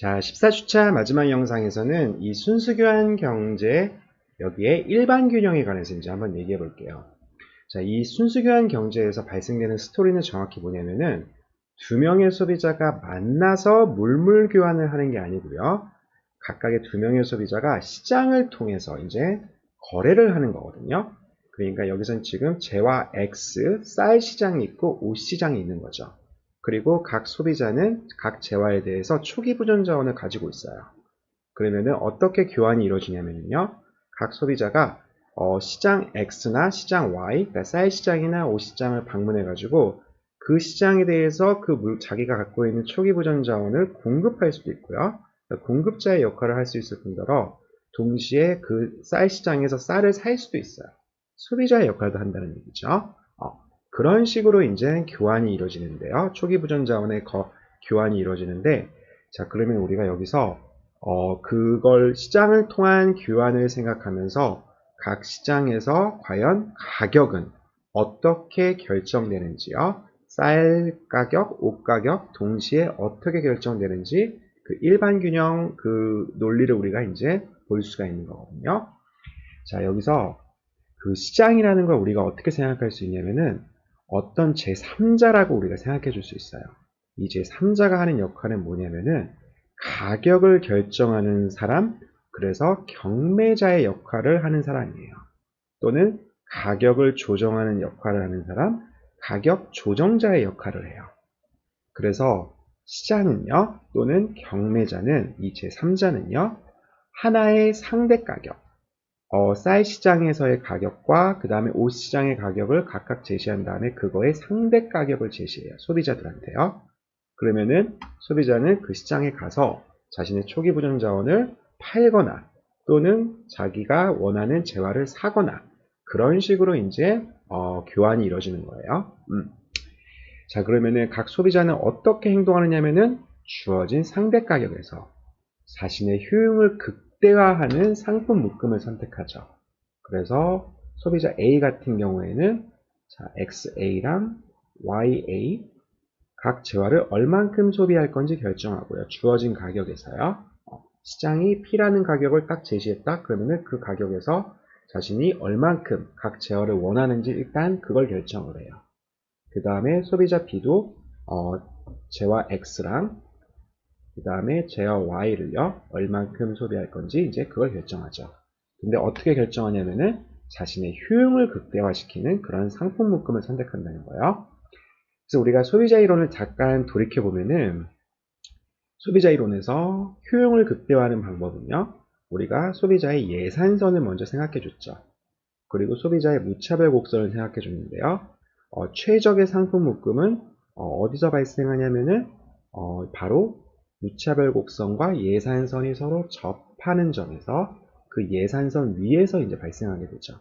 자, 14주차 마지막 영상에서는 이 순수교환 경제 여기에 일반 균형에 관해서 이제 한번 얘기해 볼게요. 자, 이 순수교환 경제에서 발생되는 스토리는 정확히 뭐냐면은 두 명의 소비자가 만나서 물물 교환을 하는 게 아니고요. 각각의 두 명의 소비자가 시장을 통해서 이제 거래를 하는 거거든요. 그러니까 여기선 지금 재화 X, 쌀 시장이 있고 옷 시장이 있는 거죠. 그리고 각 소비자는 각 재화에 대해서 초기 부전 자원을 가지고 있어요. 그러면은 어떻게 교환이 이루어지냐면요. 각 소비자가 시장 X나 시장 Y, 그러니까 쌀 시장이나 옷 시장을 방문해 가지고 그 시장에 대해서 자기가 갖고 있는 초기 부전 자원을 공급할 수도 있고요. 그러니까 공급자의 역할을 할 수 있을 뿐더러 동시에 그 쌀 시장에서 쌀을 살 수도 있어요. 소비자의 역할도 한다는 얘기죠. 그런 식으로 이제 교환이 이루어지는데요. 초기 부전 자원의 교환이 이루어지는데, 자, 그러면 우리가 여기서 그걸 시장을 통한 교환을 생각하면서 각 시장에서 과연 가격은 어떻게 결정되는지요? 쌀 가격, 옷 가격 동시에 어떻게 결정되는지 그 일반 균형 그 논리를 우리가 이제 볼 수가 있는 거거든요. 자, 여기서 그 시장이라는 걸 우리가 어떻게 생각할 수 있냐면은 어떤 제3자라고 우리가 생각해 줄 수 있어요. 이 제3자가 하는 역할은 뭐냐면은 가격을 결정하는 사람, 그래서 경매자의 역할을 하는 사람이에요. 또는 가격을 조정하는 역할을 하는 사람, 가격 조정자의 역할을 해요. 그래서 시장은요, 또는 경매자는 이 제3자는요, 하나의 상대 가격, 쌀 시장에서의 가격과 그 다음에 옷 시장의 가격을 각각 제시한 다음에 그거의 상대 가격을 제시해요. 소비자들한테요. 그러면은 소비자는 그 시장에 가서 자신의 초기 부전 자원을 팔거나 또는 자기가 원하는 재화를 사거나 그런 식으로 이제 교환이 이루어지는 거예요. 자, 그러면은 각 소비자는 어떻게 행동하느냐면은 주어진 상대 가격에서 자신의 효용을 극대화하는 상품 묶음을 선택하죠. 그래서 소비자 A 같은 경우에는 자, XA랑 YA 각 재화를 얼만큼 소비할 건지 결정하고요. 주어진 가격에서요. 시장이 P라는 가격을 딱 제시했다. 그러면은 그 가격에서 자신이 얼만큼 각 재화를 원하는지 일단 그걸 결정을 해요. 그 다음에 소비자 B도 재화 X랑 그 다음에 제어 Y를요, 얼만큼 소비할 건지 이제 그걸 결정하죠. 근데 어떻게 결정하냐면은 자신의 효용을 극대화시키는 그런 상품 묶음을 선택한다는 거예요. 그래서 우리가 소비자 이론을 잠깐 돌이켜보면은 소비자 이론에서 효용을 극대화하는 방법은요, 우리가 소비자의 예산선을 먼저 생각해 줬죠. 그리고 소비자의 무차별 곡선을 생각해 줬는데요. 최적의 상품 묶음은 어디서 발생하냐면은 바로 무차별 곡선과 예산선이 서로 접하는 점에서 그 예산선 위에서 이제 발생하게 되죠.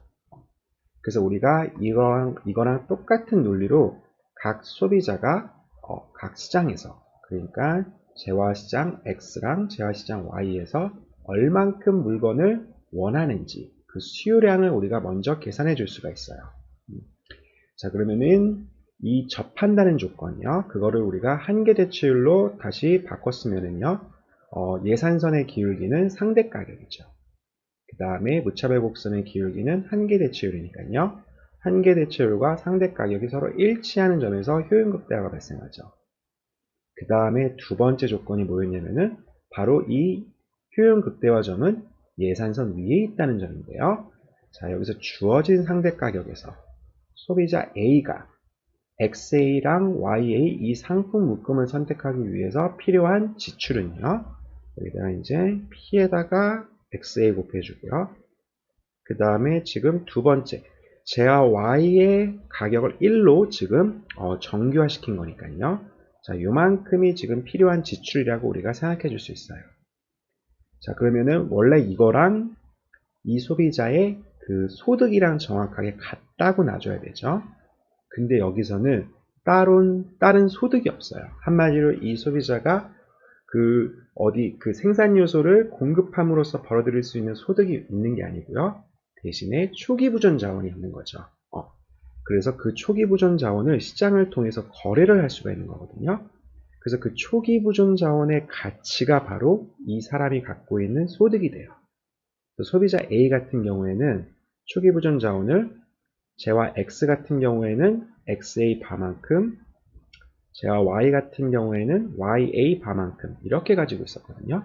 그래서 우리가 이거랑 똑같은 논리로 각 소비자가 각 시장에서 그러니까 재화시장 X랑 재화시장 Y에서 얼만큼 물건을 원하는지 그 수요량을 우리가 먼저 계산해 줄 수가 있어요. 자, 그러면은 이 접한다는 조건이요. 그거를 우리가 한계 대치율로 다시 바꿨으면은요. 예산선의 기울기는 상대 가격이죠. 그 다음에 무차별 곡선의 기울기는 한계 대치율이니까요. 한계 대치율과 상대 가격이 서로 일치하는 점에서 효용 극대화가 발생하죠. 그 다음에 두 번째 조건이 뭐였냐면은 바로 이 효용 극대화 점은 예산선 위에 있다는 점인데요. 자, 여기서 주어진 상대 가격에서 소비자 A가 XA랑 YA 이 상품 묶음을 선택하기 위해서 필요한 지출은요. 여기다가 이제 P에다가 XA 곱해주고요. 그 다음에 지금 두 번째 제와 Y의 가격을 1로 지금 정규화 시킨 거니까요. 자, 요만큼이 지금 필요한 지출이라고 우리가 생각해 줄 수 있어요. 자, 그러면은 원래 이거랑 이 소비자의 그 소득이랑 정확하게 같다고 놔줘야 되죠. 근데 여기서는 다른 소득이 없어요. 한마디로 이 소비자가 그 생산 요소를 공급함으로써 벌어들일 수 있는 소득이 있는 게 아니고요. 대신에 초기 부전 자원이 있는 거죠. 그래서 그 초기 부전 자원을 시장을 통해서 거래를 할 수가 있는 거거든요. 그래서 그 초기 보존 자원의 가치가 바로 이 사람이 갖고 있는 소득이 돼요. 소비자 A 같은 경우에는 초기 보존 자원을 재화 X 같은 경우에는 XA 바만큼, 재화 Y 같은 경우에는 YA 바만큼 이렇게 가지고 있었거든요.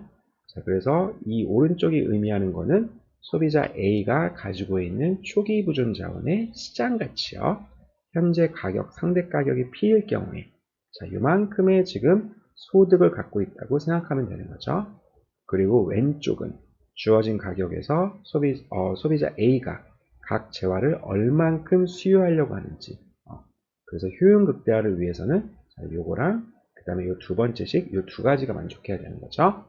자, 그래서 이 오른쪽이 의미하는 거는 소비자 A가 가지고 있는 초기 보존 자원의 시장 가치요. 현재 가격, 상대 가격이 P일 경우에 자, 이만큼의 지금 소득을 갖고 있다고 생각하면 되는 거죠. 그리고 왼쪽은 주어진 가격에서 소비자 A가 각 재화를 얼만큼 수요하려고 하는지. 그래서 효용 극대화를 위해서는 요거랑 그 다음에 요 두 번째씩 요 두 가지가 만족해야 되는 거죠.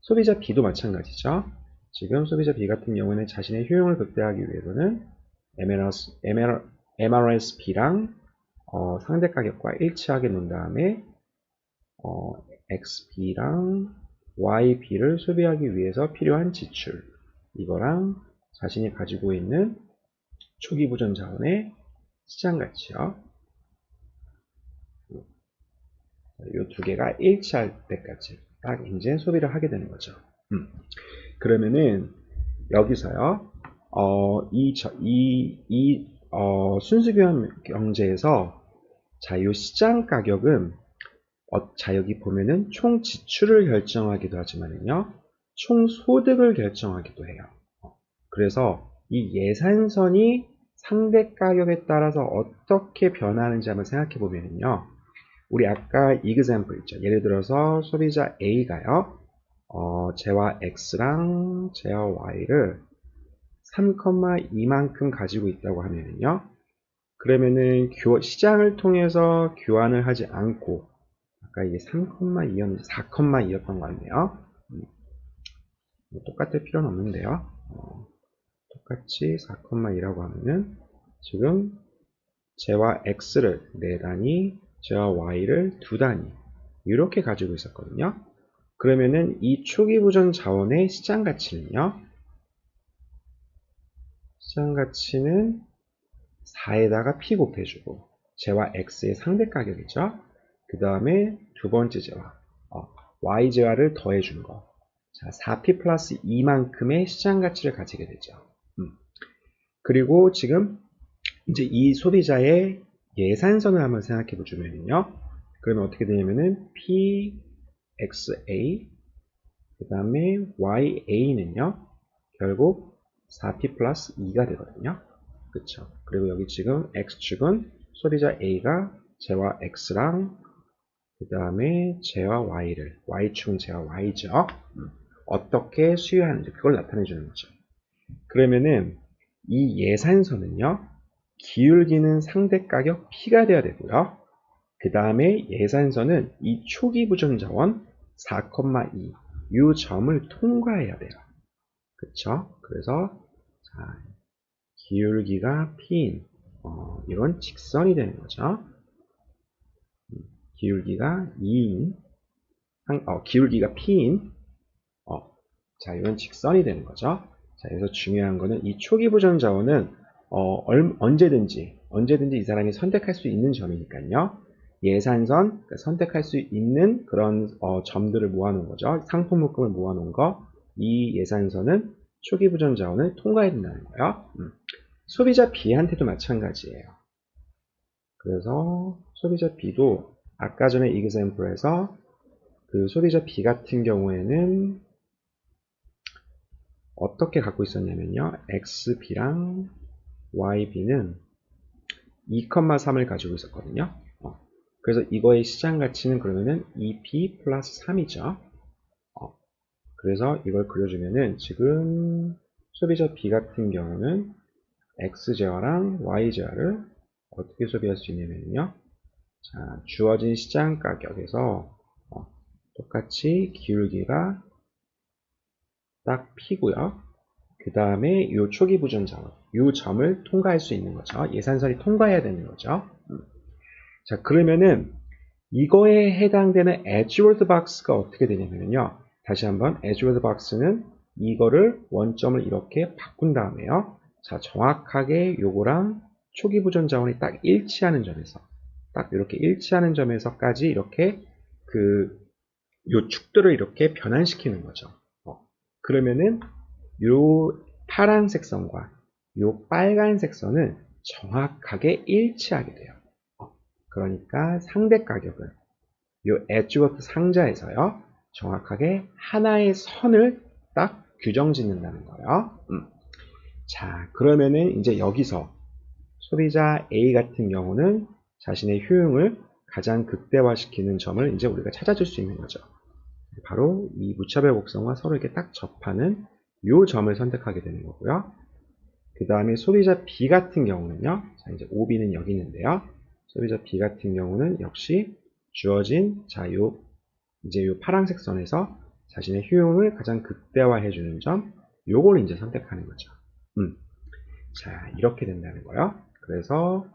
소비자 B도 마찬가지죠. 지금 소비자 B 같은 경우는 자신의 효용을 극대화하기 위해서는 MRSP랑 상대 가격과 일치하게 놓은 다음에 XB랑 YB를 소비하기 위해서 필요한 지출 이거랑 자신이 가지고 있는 초기 보존 자원의 시장 가치요. 이 두 개가 일치할 때까지 딱 이제 소비를 하게 되는 거죠. 그러면은 여기서요, 순수교환 경제에서 자, 이 시장 가격은 자, 여기 보면은 총 지출을 결정하기도 하지만요, 총 소득을 결정하기도 해요. 그래서 이 예산선이 상대 가격에 따라서 어떻게 변하는지 한번 생각해 보면요, 우리 아까 example 있죠. 예를 들어서 소비자 A가요, 재화 X랑 재화 Y를 3,2만큼 가지고 있다고 하면요, 그러면은 시장을 통해서 교환을 하지 않고 아까 이게 3,2였는지 4,2였던 것 같네요. 똑같을 필요는 없는데요. 똑같이 4,2라고 하면은 지금 재화 X를 4단위, 재화 Y를 2단위 이렇게 가지고 있었거든요. 그러면은 이 초기 보존 자원의 시장 가치는요, 시장 가치는 4에다가 P 곱해주고 재화 X의 상대 가격이죠. 그 다음에 두 번째 재화 Y 재화를 더해준 거. 자, 4P 플러스 2만큼의 시장 가치를 가지게 되죠. 그리고 지금 이제 이 소비자의 예산선을 한번 생각해 보자면요. 그러면 어떻게 되냐면은 PXA 그 다음에 YA는요. 결국 4P 플러스 2가 되거든요. 그쵸. 그리고 여기 지금 X축은 소비자 A가 재화 X랑 그 다음에 재화 Y를, Y축은 재화 Y죠. 어떻게 수요하는지 그걸 나타내 주는 거죠. 그러면은 이 예산선은요, 기울기는 상대 가격 P가 돼야 되고요. 그 다음에 예산선은 이 초기 보존 자원 4,2 이 점을 통과해야 돼요. 그쵸? 그래서 자, 기울기가 P인 이런 직선이 되는 거죠. 기울기가 2인 기울기가 P인 자, 이런 직선이 되는 거죠. 자, 여기서 중요한 거는 이 초기 보존 자원은 언제든지 이 사람이 선택할 수 있는 점이니까요. 예산선, 그러니까 선택할 수 있는 그런 점들을 모아놓은 거죠. 상품 묶음을 모아놓은 거. 이 예산선은 초기 보존 자원을 통과해야 된다는 거예요. 소비자 B한테도 마찬가지예요. 그래서 소비자 B도 아까 전에 example에서 그 소비자 B 같은 경우에는 어떻게 갖고 있었냐면요. XB랑 YB는 2,3을 가지고 있었거든요. 그래서 이거의 시장 가치는 그러면은 2P 플러스 3이죠. 그래서 이걸 그려주면은 지금 소비자 B 같은 경우는 X재화랑 Y재화를 어떻게 소비할 수 있냐면요. 자, 주어진 시장 가격에서 똑같이 기울기가 딱 P고요. 그 다음에 이 초기 보존 자원, 이 점을 통과할 수 있는 거죠. 예산선이 통과해야 되는 거죠. 자, 그러면은 이거에 해당되는 Edgeworth Box가 어떻게 되냐면요. 다시 한번 Edgeworth Box는 이거를 원점을 이렇게 바꾼 다음에요. 자, 정확하게 요거랑 초기 보존 자원이 딱 일치하는 점에서 딱 이렇게 일치하는 점에서까지 이렇게 요 축들을 이렇게 변환시키는 거죠. 그러면은 요 파란색 선과 요 빨간색 선은 정확하게 일치하게 돼요. 그러니까 상대 가격은 요 엣지워트 상자에서요, 정확하게 하나의 선을 딱 규정 짓는다는 거예요. 자, 그러면은 이제 여기서 소비자 A 같은 경우는 자신의 효용을 가장 극대화시키는 점을 이제 우리가 찾아줄 수 있는 거죠. 바로 이 무차별 곡선과 서로 이렇게 딱 접하는 요 점을 선택하게 되는 거고요. 그 다음에 소비자 B 같은 경우는요, 자, 이제 OB는 여기 있는데요. 소비자 B 같은 경우는 역시 주어진, 자, 요 파란색 선에서 자신의 효용을 가장 극대화해주는 점, 요걸 이제 선택하는 거죠. 자, 이렇게 된다는 거예요. 그래서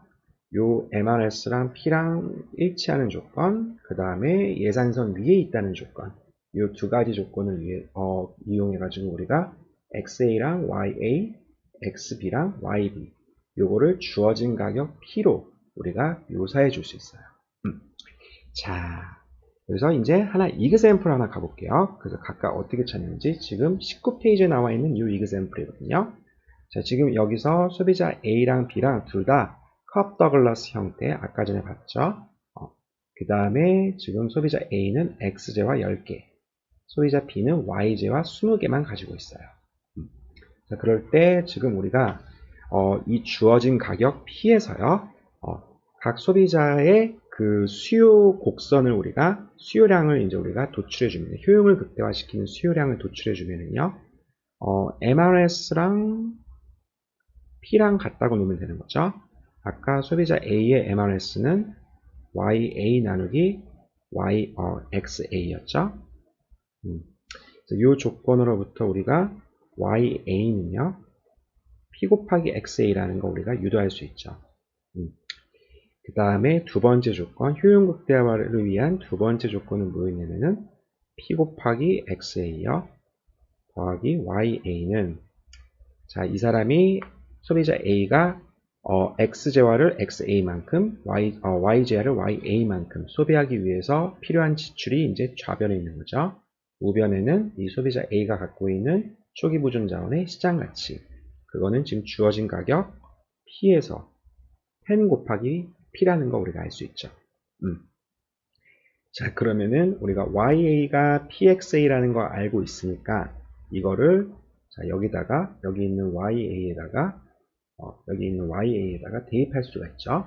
요 MRS랑 P랑 일치하는 조건, 그 다음에 예산선 위에 있다는 조건, 요 두 가지 조건을 이용해가지고 우리가 XA랑 YA, XB랑 YB, 요거를 주어진 가격 P로 우리가 묘사해 줄 수 있어요. 자, 그래서 이제 하나 이그샘플 하나 가볼게요. 그래서 각각 어떻게 찾는지 지금 19페이지에 나와 있는 이 이그샘플이거든요. 자, 지금 여기서 소비자 A랑 B랑 둘 다 컵 더글라스 형태, 아까 전에 봤죠? 그 다음에 지금 소비자 A는 X제와 10개, 소비자 B는 Y제와 20개만 가지고 있어요. 자, 그럴 때 지금 우리가 이 주어진 가격 P에서요, 각 소비자의 그 수요 곡선을 우리가, 수요량을 이제 우리가 도출해주면, 효용을 극대화시키는 수요량을 도출해주면은요, MRS랑 P랑 같다고 놓으면 되는 거죠. 아까 소비자 A의 MRS는 YA 나누기 XA였죠. 이 조건으로부터 우리가 YA는요, P 곱하기 XA라는 거 우리가 유도할 수 있죠. 그 다음에 두 번째 조건, 효용 극대화를 위한 두 번째 조건은 뭐였냐면은 P 곱하기 XA요, 더하기 YA는, 자, 이 사람이 소비자 A가 X재화를 XA만큼, Y재화를 YA만큼 소비하기 위해서 필요한 지출이 이제 좌변에 있는 거죠. 우변에는 이 소비자 A가 갖고 있는 초기 보존 자원의 시장 가치, 그거는 지금 주어진 가격 P에서 10 곱하기 P라는 거 우리가 알 수 있죠. 자, 그러면은 우리가 YA가 PXA라는 거 알고 있으니까 이거를, 자, 여기 있는 YA에다가 대입할 수가 있죠.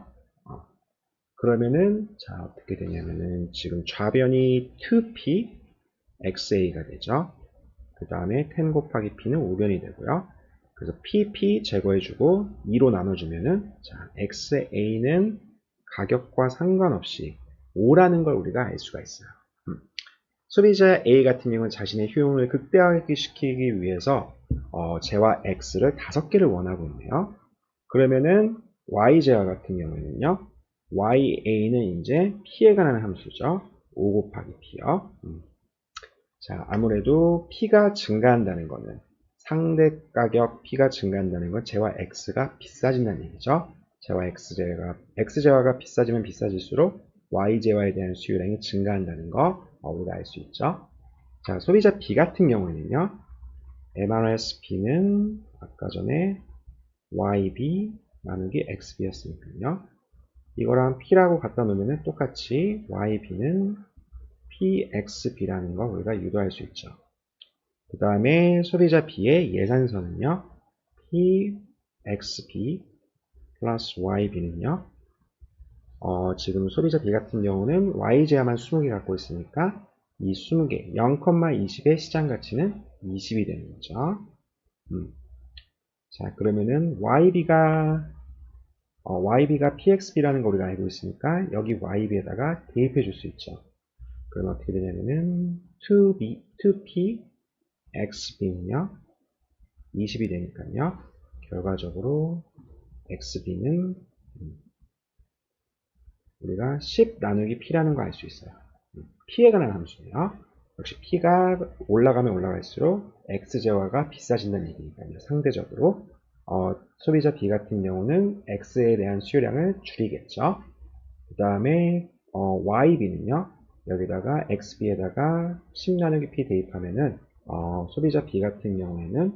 그러면은, 자, 어떻게 되냐면은, 지금 좌변이 2P, XA가 되죠. 그 다음에 10 곱하기 P는 우변이 되고요. 그래서 PP 제거해주고 2로 나눠주면은, 자, XA는 가격과 상관없이 5라는 걸 우리가 알 수가 있어요. 소비자 A 같은 경우는 자신의 효용을 극대화시키기 위해서 재화 X를 5개를 원하고 있네요. 그러면은 Y재화 같은 경우에는요, YA는 이제 P에 관한 함수죠. 5 곱하기 P요. 자, 아무래도 P가 증가한다는 거는, 상대 가격 P가 증가한다는 건 재화 X가 비싸진다는 얘기죠. 재화 X재화가 비싸지면 비싸질수록 Y재화에 대한 수요량이 증가한다는 거 우리가 알 수 있죠. 자, 소비자 B 같은 경우에는요, MRSP는 아까 전에 YB 나누기 XB였으니까요. 이거랑 P라고 갖다 놓으면 똑같이 YB는 PXB라는 거 우리가 유도할 수 있죠. 그 다음에 소비자 B의 예산선은요, PXB 플러스 YB는요, 지금 소비자 B 같은 경우는 Y제야만 20개 갖고 있으니까 이 20개, 0,20의 시장 가치는 20이 되는 거죠. 자, 그러면은 YB가 PXB라는 거 우리가 알고 있으니까 여기 YB에다가 대입해 줄 수 있죠. 그럼 어떻게 되냐면은 2P XB는요 20이 되니까요, 결과적으로 XB는 우리가 10 나누기 P라는 거 알 수 있어요. P에 관한 함수예요. 역시 P가 올라가면 올라갈수록 X재화가 비싸진다는 얘기니까요. 상대적으로 소비자 B 같은 경우는 X에 대한 수요량을 줄이겠죠. 그 다음에 YB는요, 여기다가 XB에다가 10 나누기 P 대입하면은 소비자 B 같은 경우에는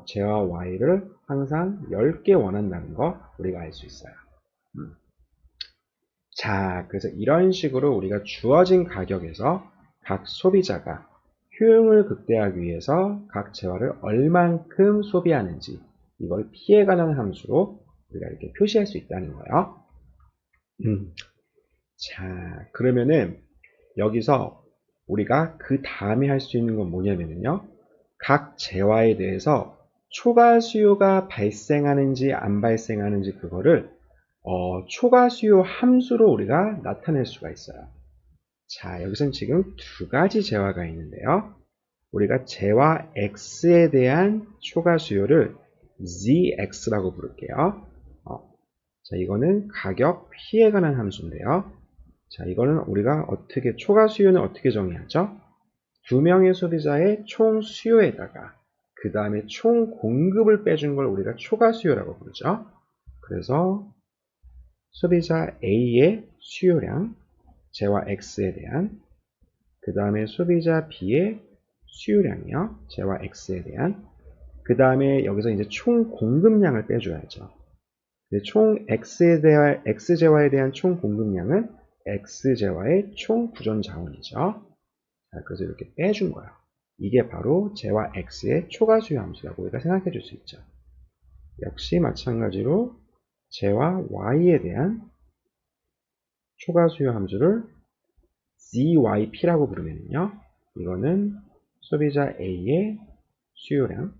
Z와 Y를 항상 10개 원한다는 거 우리가 알 수 있어요. 자, 그래서 이런 식으로 우리가 주어진 가격에서 각 소비자가 효용을 극대화하기 위해서 각 재화를 얼만큼 소비하는지 이걸 피해가는 함수로 우리가 이렇게 표시할 수 있다는 거예요. 자, 그러면은 여기서 우리가 그 다음에 할 수 있는 건 뭐냐면요. 각 재화에 대해서 초과 수요가 발생하는지 안 발생하는지 그거를 초과 수요 함수로 우리가 나타낼 수가 있어요. 자, 여기선 지금 두 가지 재화가 있는데요. 우리가 재화 X에 대한 초과 수요를 ZX라고 부를게요. 자, 이거는 가격 P에 관한 함수인데요. 자, 이거는 우리가 어떻게, 초과 수요는 어떻게 정의하죠? 두 명의 소비자의 총 수요에다가 그 다음에 총 공급을 빼준 걸 우리가 초과 수요라고 부르죠. 그래서 소비자 A의 수요량, 재화 X에 대한, 그 다음에 소비자 B의 수요량이요. 재화 X에 대한, 그 다음에 여기서 이제 총 공급량을 빼줘야죠. 총 X재화에 대한 총 공급량은 X재화의 총 구전 자원이죠. 자, 그래서 이렇게 빼준 거예요. 이게 바로 재화 X의 초과 수요 함수라고 우리가 생각해 줄 수 있죠. 역시 마찬가지로 재화 Y에 대한 초과 수요 함수를 ZYP라고 부르면요. 이거는 소비자 A의 수요량,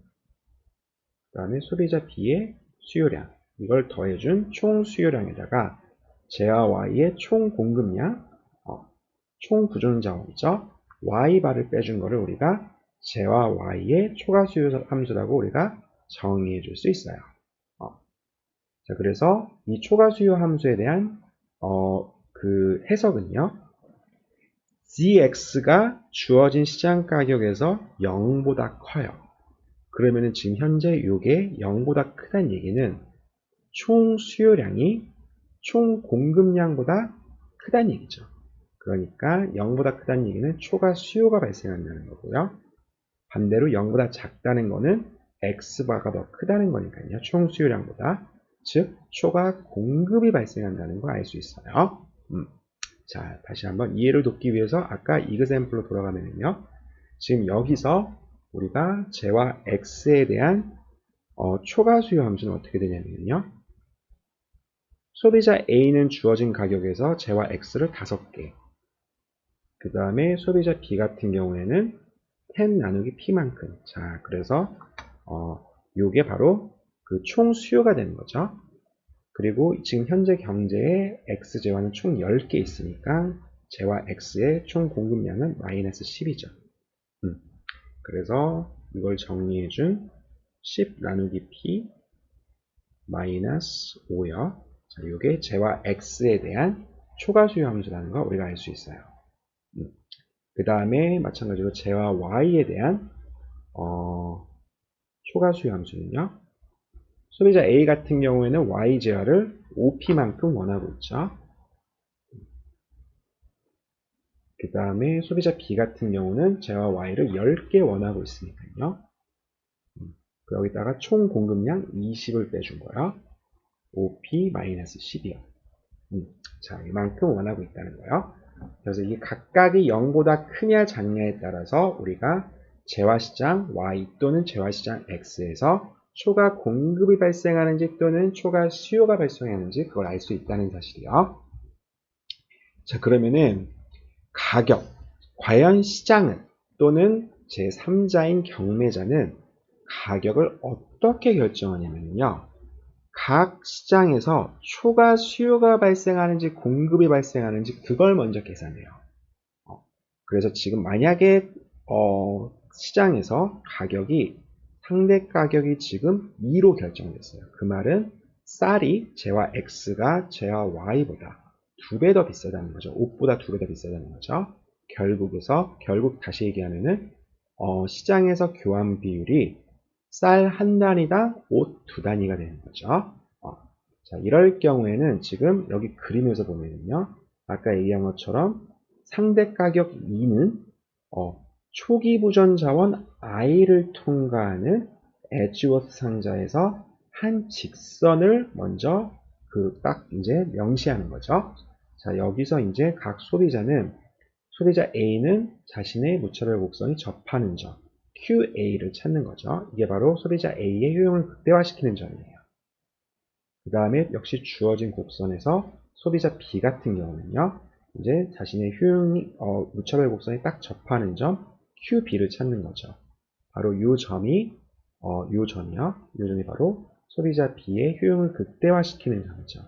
그 다음에 소비자 B의 수요량, 이걸 더해준 총 수요량에다가 재화 Y의 총 공급량, 총 구전 자원이죠. Y바를 빼준 거를 우리가 재화 Y의 초과 수요 함수라고 우리가 정의해 줄 수 있어요. 자, 그래서 이 초과 수요 함수에 대한 그 해석은요. GX가 주어진 시장 가격에서 0보다 커요. 그러면은 지금 현재 이게 0보다 크다는 얘기는 총 수요량이 총 공급량보다 크다는 얘기죠. 그러니까 0보다 크다는 얘기는 초과 수요가 발생한다는 거고요. 반대로 0보다 작다는 거는 X바가 더 크다는 거니까요. 총 수요량보다. 즉, 초과 공급이 발생한다는 걸 알 수 있어요. 자, 다시 한번 이해를 돕기 위해서 아까 이그샘플로 돌아가면요. 지금 여기서 우리가 재화 X에 대한 초과 수요 함수는 어떻게 되냐면요. 소비자 A는 주어진 가격에서 재화 X를 5개. 그 다음에 소비자 B 같은 경우에는 10 나누기 P만큼. 자, 그래서 요게 바로 그 총 수요가 되는 거죠. 그리고 지금 현재 경제에 X재화는 총 10개 있으니까 재화 X의 총 공급량은 마이너스 10이죠. 그래서 이걸 정리해준 10 나누기 P 마이너스 5요. 자, 이게 재화 X에 대한 초과 수요 함수라는 거 우리가 알 수 있어요. 그 다음에 마찬가지로 재화 Y에 대한 초과 수요 함수는요. 소비자 A 같은 경우에는 Y재화를 5P만큼 원하고 있죠. 그 다음에 소비자 B 같은 경우는 재화 Y를 10개 원하고 있으니까요. 여기다가 총 공급량 20을 빼준 거야. 5P-10이요. 자, 이만큼 원하고 있다는 거예요. 그래서 이게 각각이 0보다 크냐 작냐에 따라서 우리가 재화시장 Y 또는 재화시장 X에서 초과 공급이 발생하는지 또는 초과 수요가 발생하는지 그걸 알 수 있다는 사실이요. 자, 그러면은 가격, 과연 시장은 또는 제3자인 경매자는 가격을 어떻게 결정하냐면요. 각 시장에서 초과 수요가 발생하는지 공급이 발생하는지 그걸 먼저 계산해요. 그래서 지금 만약에 시장에서 가격이 상대 가격이 지금 2로 결정됐어요. 그 말은 쌀이 재화 X가 재화 Y보다 2배 더 비싸다는 거죠. 옷보다 2배 더 비싸다는 거죠. 결국 다시 얘기하면은 시장에서 교환 비율이 쌀 한 단위당 옷 2단위가 되는 거죠. 자, 이럴 경우에는 지금 여기 그림에서 보면은요. 아까 얘기한 것처럼 상대 가격 E는 초기 부전 자원 I를 통과하는 에지워스 상자에서 한 직선을 먼저 딱 이제 명시하는 거죠. 자, 여기서 이제 각 소비자는 소비자 A는 자신의 무차별 곡선이 접하는 점 QA를 찾는 거죠. 이게 바로 소비자 A의 효용을 극대화시키는 점이에요. 그 다음에 역시 주어진 곡선에서 소비자 B 같은 경우는요, 이제 자신의 효용이, 무차별 곡선이 딱 접하는 점 QB를 찾는 거죠. 바로 요 점이, 요 점이 바로 소비자 B의 효용을 극대화시키는 점이죠.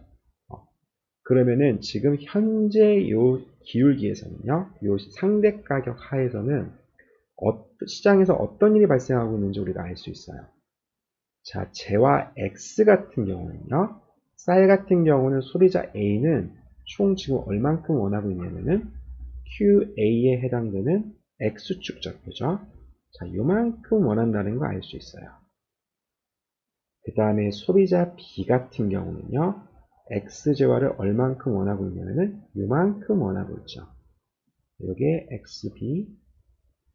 그러면은 지금 현재 요 기울기에서는요, 요 상대 가격 하에서는 시장에서 어떤 일이 발생하고 있는지 우리가 알 수 있어요. 자, 재화 X 같은 경우는요, 쌀 같은 경우는 소비자 A는 총 지금 얼만큼 원하고 있냐면은 QA에 해당되는 X축 좌표죠. 자, 요만큼 원한다는 거 알 수 있어요. 그 다음에 소비자 B 같은 경우는요, X 재화를 얼만큼 원하고 있냐면은 요만큼 원하고 있죠. 요게 XB,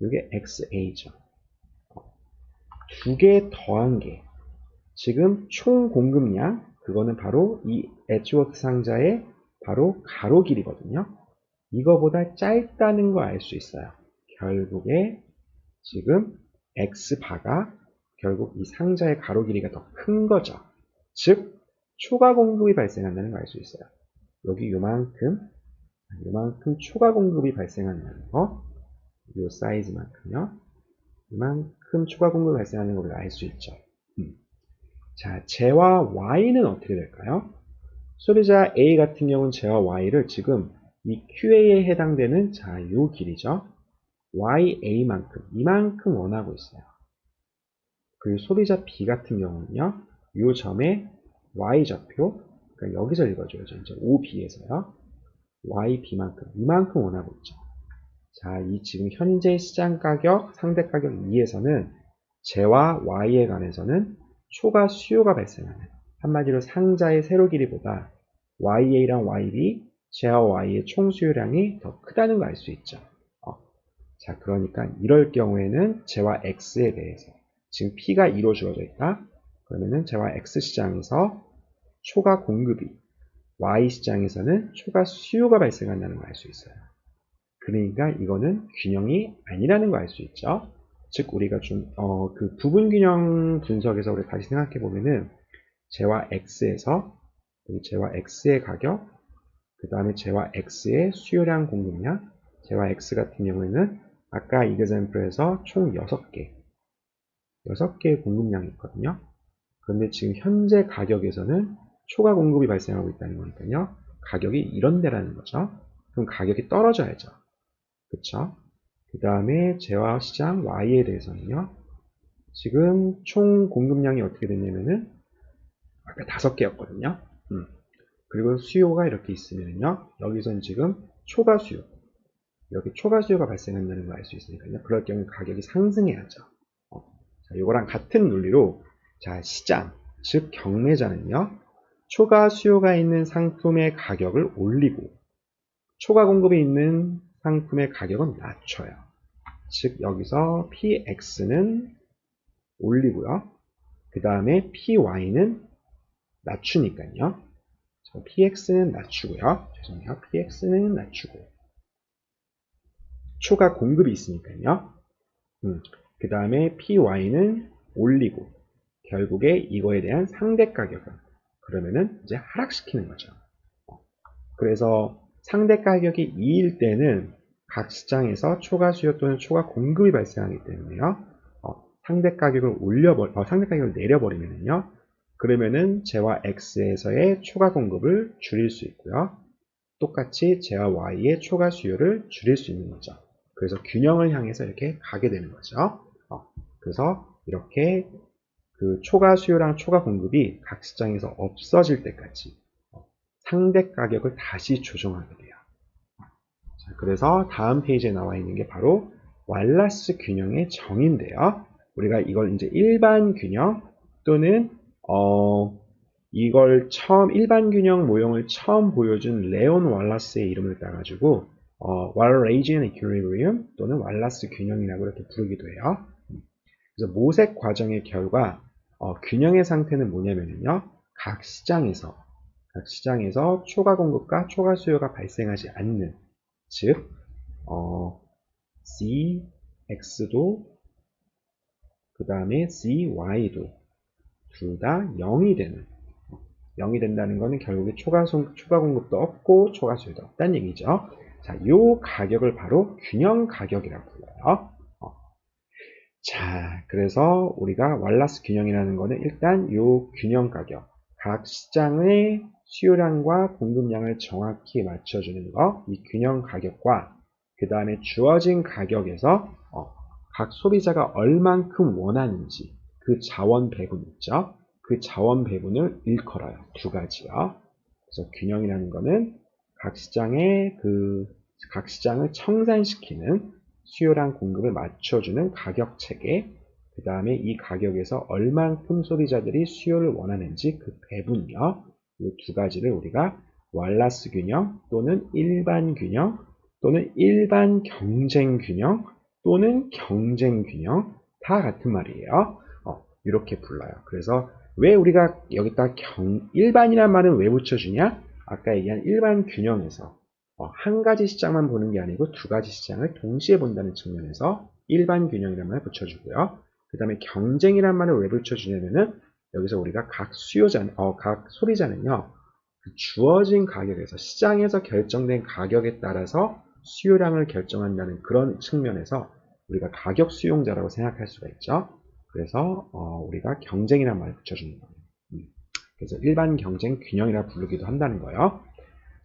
요게 XA죠. 두 개 더한 게 지금 총 공급량, 그거는 바로 이 에지워스 상자의 바로 가로 길이거든요. 이거보다 짧다는 거 알 수 있어요. 결국에 지금 X바가 결국 이 상자의 가로 길이가 더 큰 거죠. 즉, 초과 공급이 발생한다는 거 알 수 있어요. 여기 요만큼 초과 공급이 발생한다는 거, 요 사이즈만큼요. 이만큼 초과 공급이 발생하는 걸 우리가 알 수 있죠. 자, 재화 Y는 어떻게 될까요? 소비자 A 같은 경우는 재화 Y를 지금 이 QA에 해당되는 자, 요 길이죠. YA만큼, 이만큼 원하고 있어요. 그리고 소비자 B 같은 경우는요, 요 점의 Y좌표, 그러니까 여기서 읽어줘야죠. 이제 OB에서요. YB만큼, 이만큼 원하고 있죠. 자, 이 지금 현재 시장 가격, 상대 가격 2에서는 재화 Y에 관해서는 초과 수요가 발생하는, 한마디로 상자의 세로 길이보다 YA랑 YB, 재화 Y의 총 수요량이 더 크다는 걸 알 수 있죠. 자, 그러니까 이럴 경우에는 재화 X에 대해서 지금 P가 2로 주어져 있다. 그러면은 재화 X 시장에서 초과 공급이 Y 시장에서는 초과 수요가 발생한다는 걸 알 수 있어요. 그러니까 이거는 균형이 아니라는 걸 알 수 있죠. 즉 우리가 좀 그 부분 균형 분석에서 우리 다시 생각해 보면은 재화 X에서 재화 X의 가격, 그 다음에 재화 X의 수요량 공급량, 재화 X 같은 경우에는 아까 이그젬플에서 총 6개의 공급량이 있거든요. 그런데 지금 현재 가격에서는 초과 공급이 발생하고 있다는 거니까요. 가격이 이런 데라는 거죠. 그럼 가격이 떨어져야죠. 그쵸? 그 다음에 재화 시장 Y에 대해서는요. 지금 총 공급량이 어떻게 됐냐면은 아까 5개였거든요. 그리고 수요가 이렇게 있으면요. 여기선 지금 초과 수요. 이렇게 초과 수요가 발생한다는 걸 알 수 있으니까요. 그럴 경우 가격이 상승해야죠. 자, 이거랑 같은 논리로 자, 시장, 즉 경매자는요. 초과 수요가 있는 상품의 가격을 올리고 초과 공급이 있는 상품의 가격은 낮춰요. 즉 여기서 PX는 올리고요. 그 다음에 PY는 낮추니까요. PX는 낮추고요. 죄송해요. PX는 낮추고 초과 공급이 있으니까요. 그 다음에 PY는 올리고 결국에 이거에 대한 상대 가격은 그러면은 이제 하락시키는 거죠. 그래서 상대 가격이 2일 때는 각 시장에서 초과 수요 또는 초과 공급이 발생하기 때문에요. 상대 가격을 상대 가격을 내려버리면요. 그러면은 재화 X에서의 초과 공급을 줄일 수 있고요. 똑같이 재화 Y의 초과 수요를 줄일 수 있는 거죠. 그래서 균형을 향해서 이렇게 가게 되는 거죠. 그래서 이렇게 그 초과 수요랑 초과 공급이 각 시장에서 없어질 때까지 상대 가격을 다시 조정하게 돼요. 자, 그래서 다음 페이지에 나와 있는 게 바로 왈라스 균형의 정의인데요. 우리가 이걸 이제 일반 균형 또는 이걸 일반 균형 모형을 처음 보여준 레온 왈라스의 이름을 따가지고 왈레이지언 이퀄리브리움 또는 왈라스 균형이라고 이렇게 부르기도 해요. 그래서 모색 과정의 결과 균형의 상태는 뭐냐면요. 각 시장에서 초과 공급과 초과 수요가 발생하지 않는, 즉 CX도 그 다음에 CY도 둘 다 0이 된다는 것은 결국에 초과 공급도 없고 초과 수요도 없다는 얘기죠. 자, 이 가격을 바로 균형 가격이라고 불러요. 자, 그래서 우리가 왈라스 균형이라는 것은 일단 이 균형 가격, 각 시장의 수요량과 공급량을 정확히 맞춰주는 것, 이 균형 가격과 그 다음에 주어진 가격에서 각 소비자가 얼만큼 원하는지 그 자원 배분 있죠. 그 자원 배분을 일컬어요. 두 가지요. 그래서 균형이라는 것은 각 시장을 청산시키는 수요랑 공급을 맞춰주는 가격 체계, 그 다음에 이 가격에서 얼만큼 소비자들이 수요를 원하는지 그 배분이요. 이 두 가지를 우리가 왈라스 균형 또는 일반 균형 또는 일반 경쟁 균형 또는 경쟁 균형, 다 같은 말이에요. 이렇게 불러요. 그래서 왜 우리가 여기다 일반이란 말은 왜 붙여주냐? 아까 얘기한 일반 균형에서 한 가지 시장만 보는 게 아니고 두 가지 시장을 동시에 본다는 측면에서 일반 균형이라는 말을 붙여주고요. 그 다음에 경쟁이란 말을 왜 붙여주냐면은 여기서 우리가 각 소비자는요, 그 주어진 가격에서 시장에서 결정된 가격에 따라서 수요량을 결정한다는 그런 측면에서 우리가 가격 수용자라고 생각할 수가 있죠. 그래서 우리가 경쟁이라는 말을 붙여주는 거예요. 그래서 일반 경쟁 균형이라 부르기도 한다는 거예요.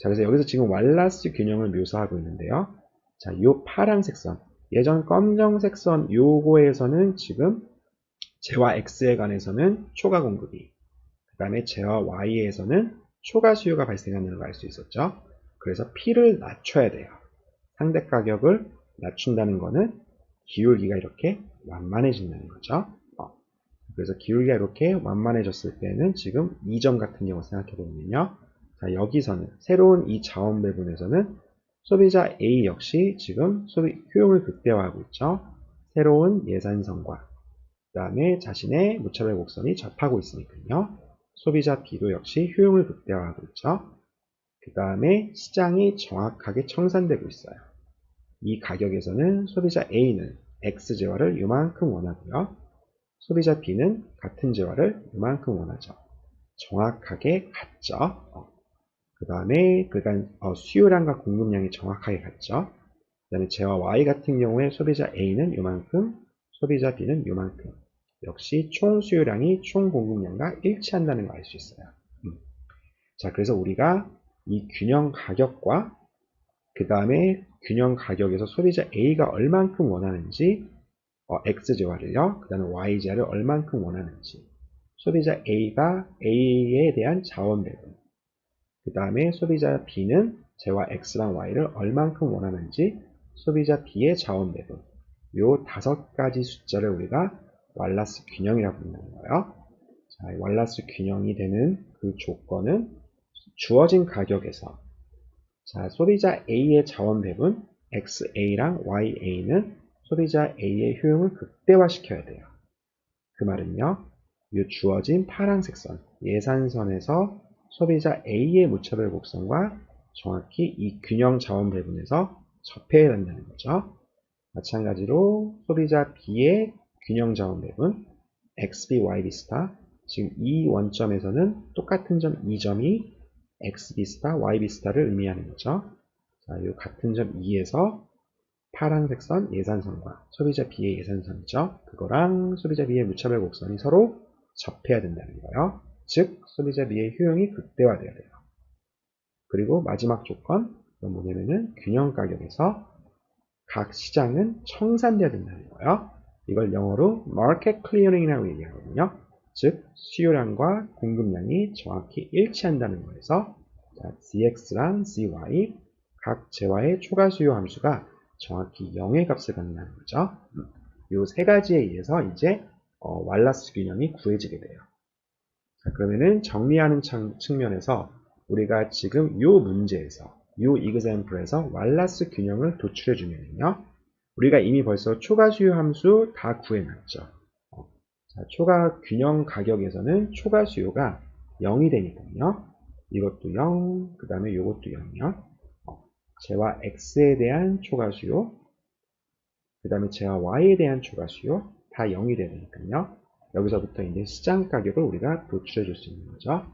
자, 그래서 여기서 지금 왈라스 균형을 묘사하고 있는데요. 자, 요 파란색 선, 예전 검정색 선 요거에서는 지금 Z와 X에 관해서는 초과 공급이, 그 다음에 Z와 Y에서는 초과 수요가 발생하는 걸 알 수 있었죠. 그래서 P를 낮춰야 돼요. 상대 가격을 낮춘다는 거는 기울기가 이렇게 완만해진다는 거죠. 그래서 기울기가 이렇게 완만해졌을 때는 지금 이 점 같은 경우 생각해 보면요. 자, 여기서는 새로운 이 자원 배분에서는 소비자 A 역시 지금 효용을 극대화하고 있죠. 새로운 예산선과 그 다음에 자신의 무차별 곡선이 접하고 있으니까요. 소비자 B도 역시 효용을 극대화하고 있죠. 그 다음에 시장이 정확하게 청산되고 있어요. 이 가격에서는 소비자 A는 X 재화를 이만큼 원하고요. 소비자 B는 같은 재화를 이만큼 원하죠. 정확하게 같죠. 그 다음에 수요량과 공급량이 정확하게 같죠. 그 다음에 재화 Y 같은 경우에 소비자 A는 이만큼, 소비자 B는 이만큼. 역시 총 수요량이 총 공급량과 일치한다는 걸 알 수 있어요. 자, 그래서 우리가 이 균형 가격과 그 다음에 균형 가격에서 소비자 A가 얼만큼 원하는지, X재화를요, 그 다음에 Y재화를 얼만큼 원하는지, 소비자 A가 A에 대한 자원 배분, 그 다음에 소비자 B는 재화 X랑 Y를 얼만큼 원하는지, 소비자 B의 자원 배분, 요 5가지 숫자를 우리가 왈라스 균형이라고 부르는 거예요. 자, 왈라스 균형이 되는 그 조건은 주어진 가격에서, 자, 소비자 A의 자원 배분 XA랑 YA는 소비자 A의 효용을 극대화시켜야 돼요. 그 말은요, 이 주어진 파란색 선, 예산선에서 소비자 A의 무차별 곡선과 정확히 이 균형 자원 배분에서 접해야 된다는 거죠. 마찬가지로 소비자 B의 균형 자원 배분 XB, YB 스타, 지금 이 원점에서는 똑같은 점 2점이 XB 스타, YB 스타를 의미하는 거죠. 자, 이 같은 점 2에서 파란색 선 예산선과 소비자 B의 예산선이죠. 그거랑 소비자 B의 무차별 곡선이 서로 접해야 된다는 거예요. 즉, 소비자 B의 효용이 극대화되어야 돼요. 그리고 마지막 조건, 그건 뭐냐면은 균형 가격에서 각 시장은 청산되어야 된다는 거예요. 이걸 영어로 market clearing이라고 얘기하거든요. 즉, 수요량과 공급량이 정확히 일치한다는 거에서 CX랑 CY 각 재화의 초과 수요 함수가 정확히 0의 값을 갖는다는 거죠. 이 세 가지에 의해서 이제 왈라스 균형이 구해지게 돼요. 자, 그러면은 정리하는 측면에서 우리가 지금 이 문제에서 이 example에서 왈라스 균형을 도출해 주면요. 우리가 이미 벌써 초과 수요 함수 다 구해놨죠. 자, 초과 균형 가격에서는 초과 수요가 0이 되니까요. 이것도 0, 그 다음에 이것도 0이요. 재화 X에 대한 초과 수요, 그 다음에 재화 Y에 대한 초과 수요 다 0이 되니까요. 여기서부터 이제 시장 가격을 우리가 도출해 줄 수 있는 거죠.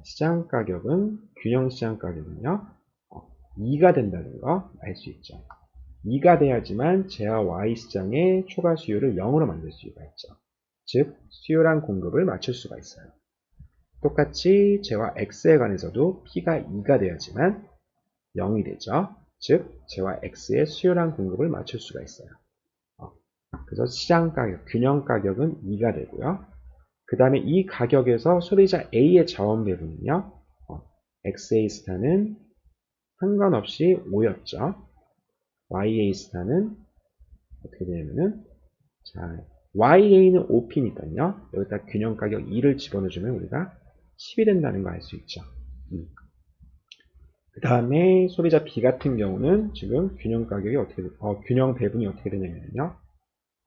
시장 가격은, 균형 시장 가격은요, 2가 된다는 거 알 수 있죠. 2가 돼야지만 재화 Y 시장의 초과 수요를 0으로 만들 수가 있죠. 즉, 수요랑 공급을 맞출 수가 있어요. 똑같이 재화 X에 관해서도 P가 2가 돼야지만 0이 되죠. 즉, 재화 X의 수요랑 공급을 맞출 수가 있어요. 그래서 시장 가격, 균형 가격은 2가 되고요. 그 다음에 이 가격에서 소비자 A의 자원 배분은요, XA 스타는 상관없이 5였죠. YA 스타는 어떻게 되냐면은, 자, YA는 5P니까요. 여기다 균형 가격 2를 집어넣어주면 우리가 10이 된다는 거 알 수 있죠. 그 다음에 소비자 B 같은 경우는 지금 균형 가격이 균형 배분이 어떻게 되냐면요.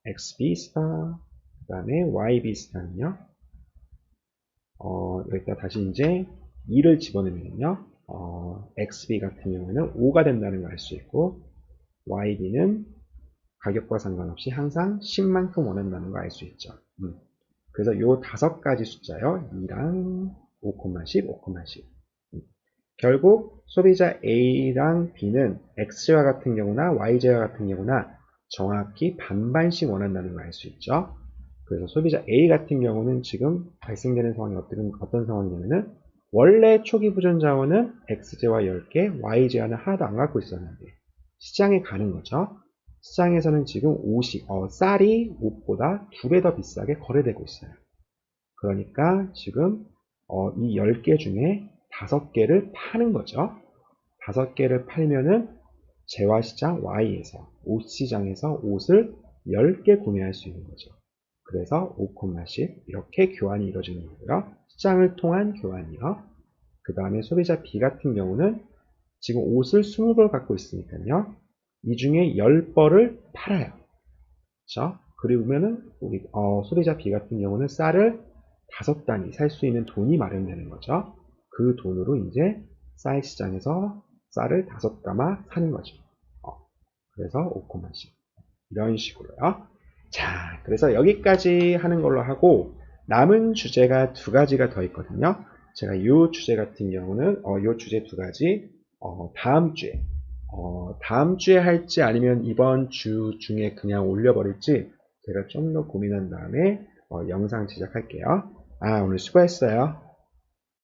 XB 스타, 그 다음에 YB 스타는요. 여기다 다시 이제 2를 집어넣으면요. XB 같은 경우는 5가 된다는 걸 알 수 있고, YB는 가격과 상관없이 항상 10만큼 원한다는 걸 알 수 있죠. 그래서 요 5가지 숫자요. 2랑 5,10, 5,10. 결국 소비자 A랑 B는 X제와 같은 경우나 Y제와 같은 경우나 정확히 반반씩 원한다는 걸 알 수 있죠. 그래서 소비자 A 같은 경우는 지금 발생되는 상황이 어떤 상황이냐면은, 원래 초기 부전 자원은 X제와 10개, Y제와는 하나도 안 갖고 있었는데 시장에 가는 거죠. 시장에서는 지금 쌀이 옷보다 2배 더 비싸게 거래되고 있어요. 그러니까 지금 이 10개 중에 5개를 파는 거죠. 5개를 팔면은 재화시장 Y에서, 옷시장에서 옷을 10개 구매할 수 있는 거죠. 그래서 5,10 이렇게 교환이 이루어지는 거고요. 시장을 통한 교환이요. 그 다음에 소비자 B 같은 경우는 지금 옷을 20벌 갖고 있으니까요. 이 중에 10벌을 팔아요. 그렇죠? 그러면은 우리 소비자 B 같은 경우는 쌀을 5단위 살 수 있는 돈이 마련되는 거죠. 그 돈으로 이제 쌀 시장에서 쌀을 5가마 사는 거죠. 그래서 5,10 이런 식으로요. 자, 그래서 여기까지 하는 걸로 하고 남은 주제가 2가지가 더 있거든요. 제가 이 주제 같은 경우는 이 주제 2가지 다음 주에 할지 아니면 이번 주 중에 그냥 올려버릴지 제가 좀 더 고민한 다음에 영상 제작할게요. 오늘 수고했어요.